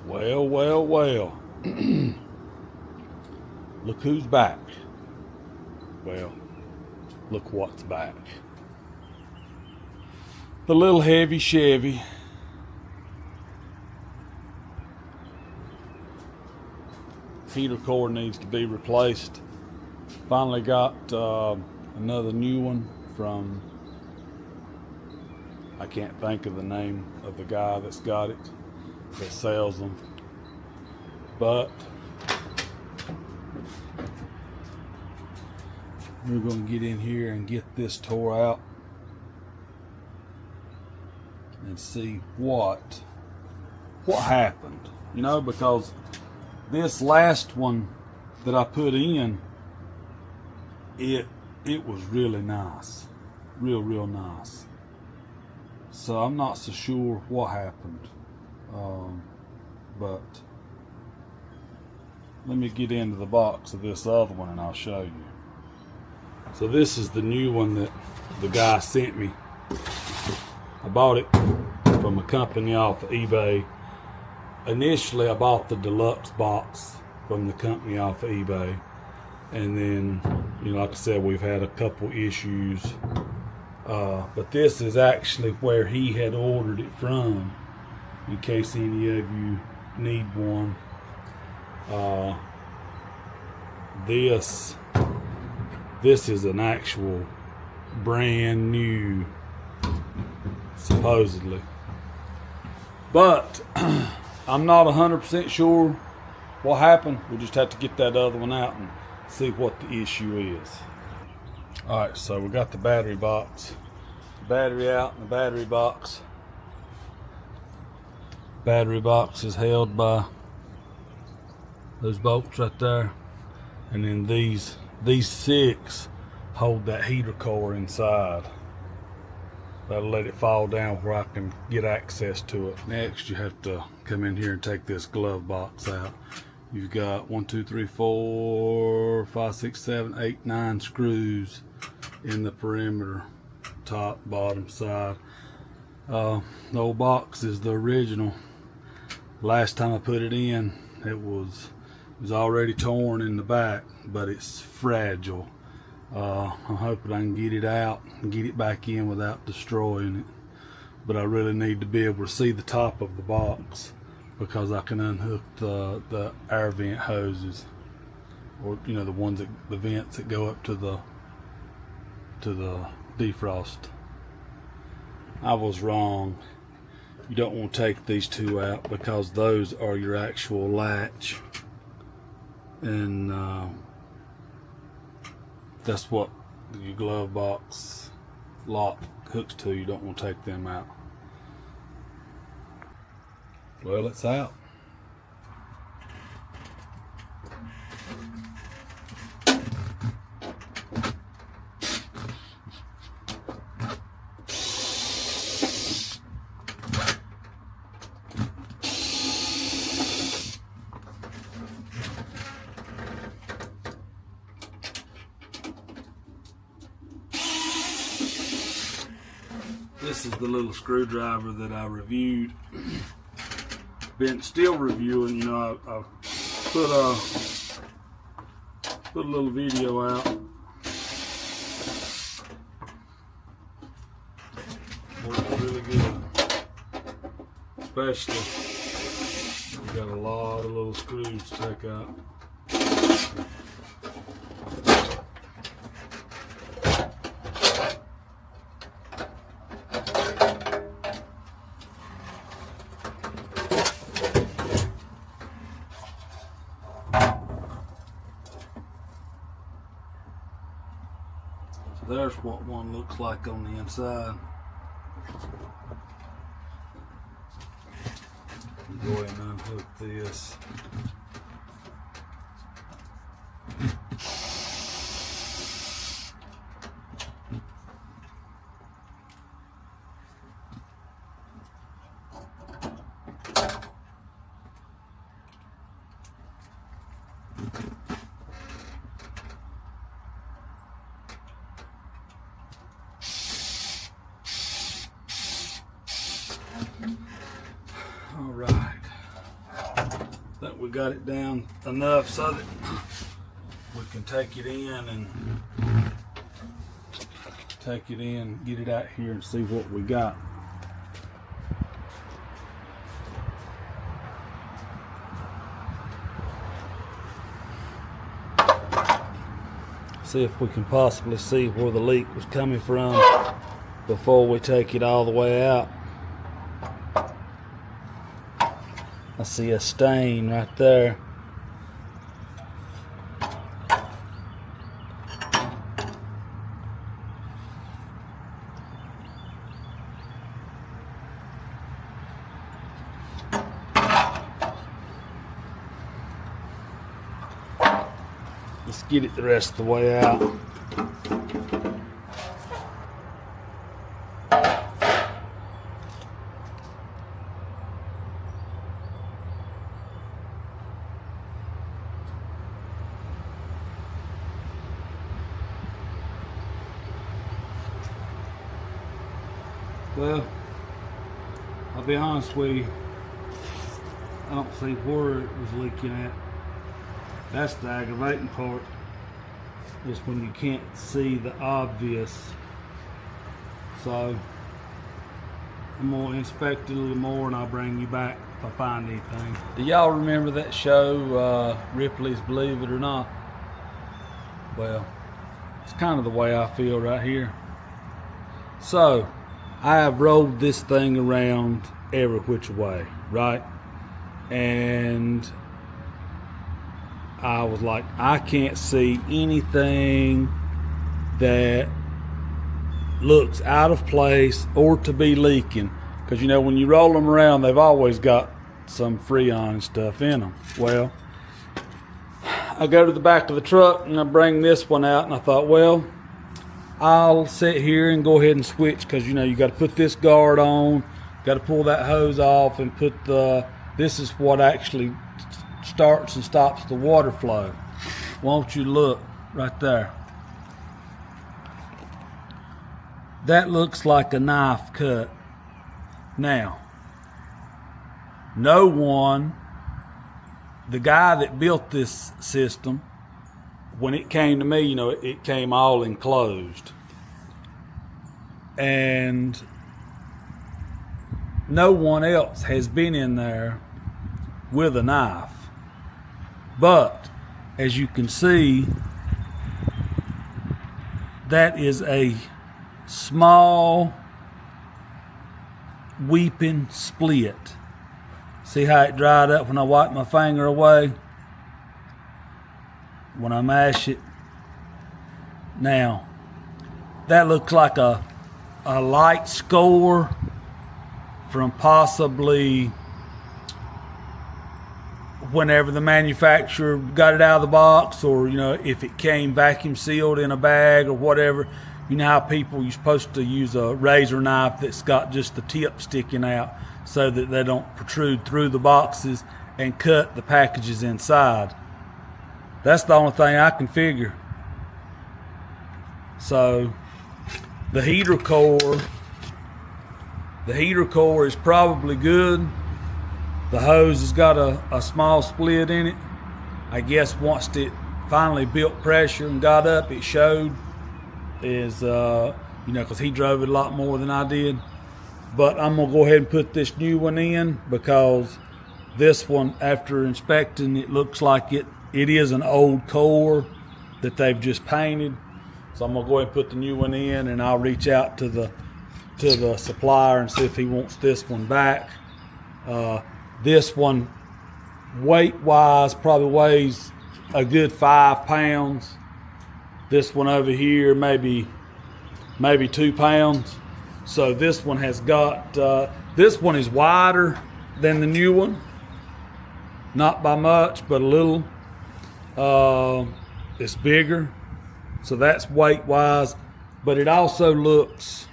Well, well, well. Look who's back. Well, look what's back. The little heavy Chevy. Heater core needs to be replaced. Finally got another new one from, I can't think of the name of the guy that's got it, that sells them. But we're going to get in here and get this tore out and see what happened. You know, because this last one that I put in, it was really nice, real nice. So I'm not so sure what happened, but let me get into the box of this other one and I'll show you. So this is the new one that the guy sent me. I bought it from a company off of eBay. Initially I bought the deluxe box from the company off of eBay, and then, you know, like I said, we've had a couple issues, but this is actually where he had ordered it from, in case any of you need one. This is an actual brand new, supposedly, but I'm not 100% sure what happened. We'll just have to get that other one out and see what the issue is. Alright, so we got the battery box. Battery out in the battery box. Battery box is held by those bolts right there. And then these 6 hold that heater core inside. That'll let it fall down where I can get access to it. Next, you have to come in here and take this glove box out. You've got 1, 2, 3, 4, 5, 6, 7, 8, 9 screws in the perimeter, top, bottom, side. The old box is the original. Last time I put it in, it was already torn in the back, but it's fragile. I'm hoping I can get it out and get it back in without destroying it. But I really need to be able to see the top of the box, because I can unhook the air vent hoses, or, you know, the ones that, the vents that go up to the defrost. I was wrong. You don't want to take these 2 out, because those are your actual latch, and that's what your glove box lock hooks to. You don't want to take them out. Well, it's out. This is the little screwdriver that I reviewed. Been still reviewing, you know. I put a little video out. Works really good. Especially, we got a lot of little screws to take out. There's what one looks like on the inside. Go ahead and unhook this. All right. think we got it down enough so that we can take it in get it out here and see what we got. See if we can possibly see where the leak was coming from before we take it all the way out. I see a stain right there. Let's get it the rest of the way out. Well, I'll be honest with you, I don't see where it was leaking at. That's the aggravating part, is when you can't see the obvious. So I'm gonna inspect it a little more and I'll bring you back if I find anything. Do y'all remember that show, Ripley's Believe It or Not? Well, it's kind of the way I feel right here. So I have rolled this thing around every which way, right? And I was like, I can't see anything that looks out of place or to be leaking. Because, you know, when you roll them around, they've always got some Freon and stuff in them. Well, I go to the back of the truck and I bring this one out, and I thought, well, I'll sit here and go ahead and switch, because, you know, you got to put this guard on, got to pull that hose off and put this is what actually starts and stops the water flow. Won't you look right there? That looks like a knife cut. Now, no one, the guy that built this system, when it came to me, you know, it came all enclosed. And no one else has been in there with a knife. But as you can see, that is a small weeping split. See how it dried up when I wiped my finger away? When I mash it. Now, that looks like a light score from possibly whenever the manufacturer got it out of the box, or, you know, if it came vacuum sealed in a bag or whatever. You know how people, you're supposed to use a razor knife that's got just the tip sticking out so that they don't protrude through the boxes and cut the packages inside. That's the only thing I can figure. So the heater core is probably good. The hose has got a small split in it. I guess once it finally built pressure and got up, it showed, is you know, because he drove it a lot more than I did. But I'm gonna go ahead and put this new one in, because this one, after inspecting, it looks like it is an old core that they've just painted. So I'm gonna go ahead and put the new one in, and I'll reach out to the supplier and see if he wants this one back. This one, weight-wise, probably weighs a good 5 pounds. This one over here, maybe 2 pounds. So this one has got, this one is wider than the new one. Not by much, but a little. It's bigger. So that's weight-wise. But it also looks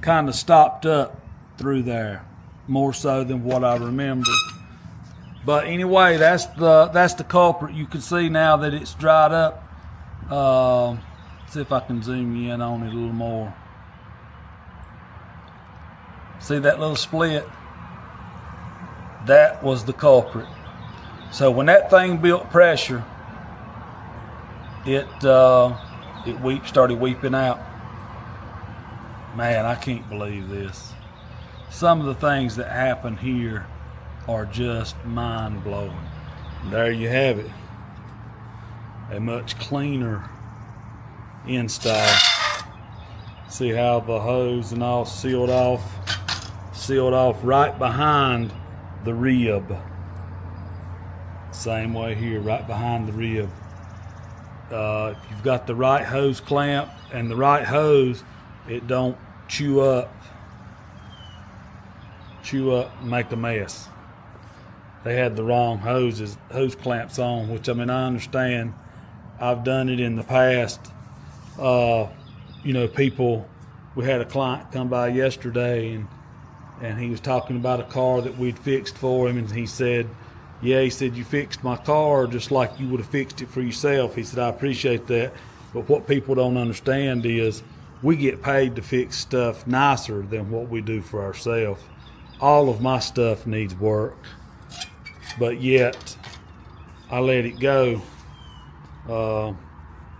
kind of stopped up through there, more so than what I remember. But anyway, that's the culprit. You can see now that it's dried up. See if I can zoom in on it a little more. See that little split? That was the culprit. So when that thing built pressure, it started weeping out. Man, I can't believe this. Some of the things that happen here are just mind-blowing. There you have it. A much cleaner install. See how the hose and all sealed off right behind the rib. Same way here, right behind the rib. If you've got the right hose clamp and the right hose, it don't chew up and make a mess. They had the wrong hose clamps on, which, I mean, I understand. I've done it in the past. People, we had a client come by yesterday and he was talking about a car that we'd fixed for him, and he said, you fixed my car just like you would have fixed it for yourself. He said, I appreciate that, but what people don't understand is we get paid to fix stuff nicer than what we do for ourselves. All of my stuff needs work, but yet I let it go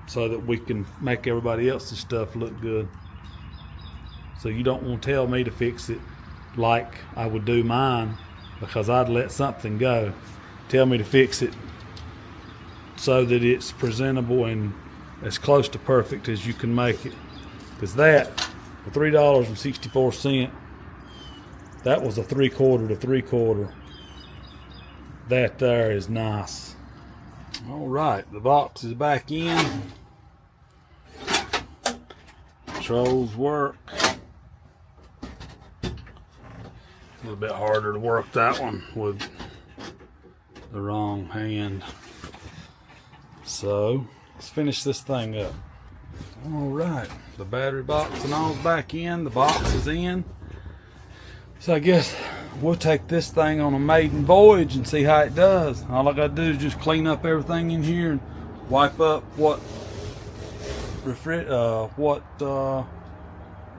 so that we can make everybody else's stuff look good. So you don't want to tell me to fix it like I would do mine, because I'd let something go. Tell me to fix it so that it's presentable and as close to perfect as you can make it. Because that, for $3.64, that was a 3/4 to 3/4. That there is nice. All right, the box is back in. Controls work. A little bit harder to work that one with the wrong hand. So let's finish this thing up. All right, the battery box and all's back in. The box is in. So I guess we'll take this thing on a maiden voyage and see how it does. All I gotta do is just clean up everything in here and wipe up what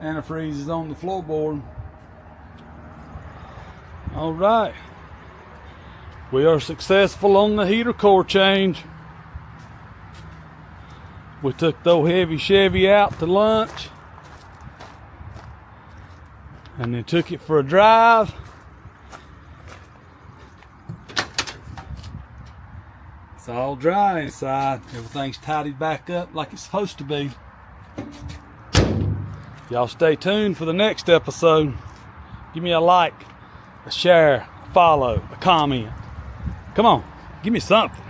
antifreeze is on the floorboard. All right, we are successful on the heater core change. We took the old heavy Chevy out to lunch and then took it for a drive. It's all dry inside. Everything's tidied back up like it's supposed to be. Y'all stay tuned for the next episode. Give me a like, a share, a follow, a comment. Come on, give me something.